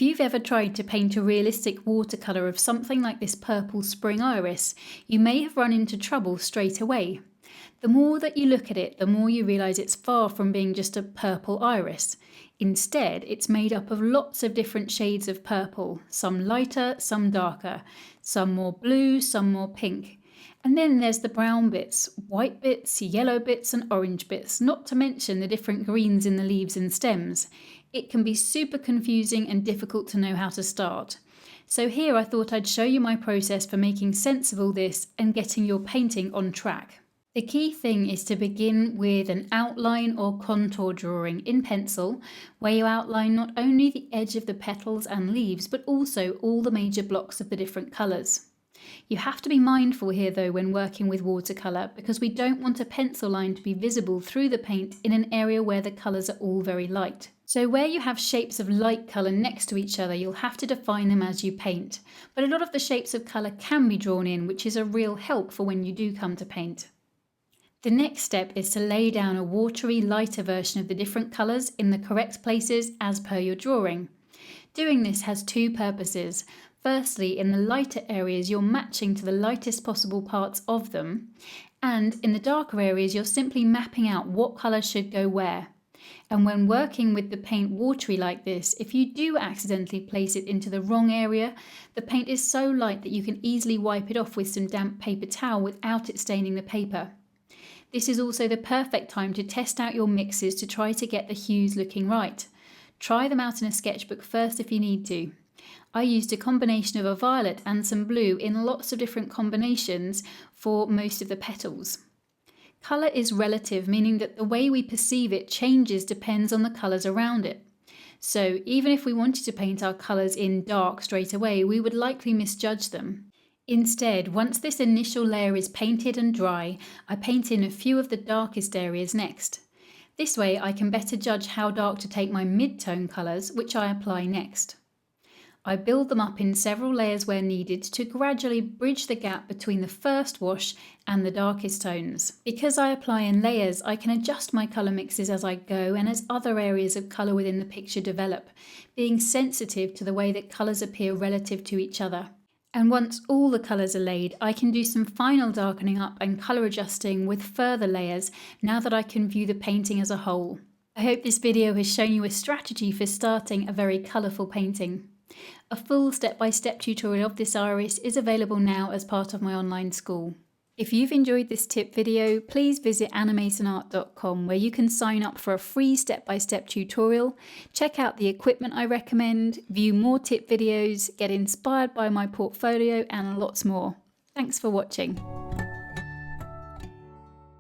If you've ever tried to paint a realistic watercolour of something like this purple spring iris, you may have run into trouble straight away. The more that you look at it, the more you realise it's far from being just a purple iris. Instead, it's made up of lots of different shades of purple, some lighter, some darker, some more blue, some more pink. And then there's the brown bits, white bits, yellow bits and orange bits, not to mention the different greens in the leaves and stems. It can be super confusing and difficult to know how to start. So here I thought I'd show you my process for making sense of all this and getting your painting on track. The key thing is to begin with an outline or contour drawing in pencil, where you outline not only the edge of the petals and leaves, but also all the major blocks of the different colours. You have to be mindful here though when working with watercolour, because we don't want a pencil line to be visible through the paint in an area where the colours are all very light. So where you have shapes of light colour next to each other, you'll have to define them as you paint. But a lot of the shapes of colour can be drawn in, which is a real help for when you do come to paint. The next step is to lay down a watery, lighter version of the different colours in the correct places as per your drawing. Doing this has two purposes. Firstly, in the lighter areas, you're matching to the lightest possible parts of them, and in the darker areas, you're simply mapping out what colour should go where. And when working with the paint watery like this, if you do accidentally place it into the wrong area, the paint is so light that you can easily wipe it off with some damp paper towel without it staining the paper. This is also the perfect time to test out your mixes to try to get the hues looking right. Try them out in a sketchbook first if you need to. I used a combination of a violet and some blue in lots of different combinations for most of the petals. Colour is relative, meaning that the way we perceive it changes depends on the colours around it. So even if we wanted to paint our colours in dark straight away, we would likely misjudge them. Instead, once this initial layer is painted and dry, I paint in a few of the darkest areas next. This way I can better judge how dark to take my mid-tone colours, which I apply next. I build them up in several layers where needed to gradually bridge the gap between the first wash and the darkest tones. Because I apply in layers, I can adjust my colour mixes as I go and as other areas of colour within the picture develop, being sensitive to the way that colours appear relative to each other. And once all the colours are laid, I can do some final darkening up and colour adjusting with further layers now that I can view the painting as a whole. I hope this video has shown you a strategy for starting a very colourful painting. A full step-by-step tutorial of this iris is available now as part of my online school. If you've enjoyed this tip video, please visit animationart.com where you can sign up for a free step-by-step tutorial, check out the equipment I recommend, view more tip videos, get inspired by my portfolio and lots more. Thanks for watching.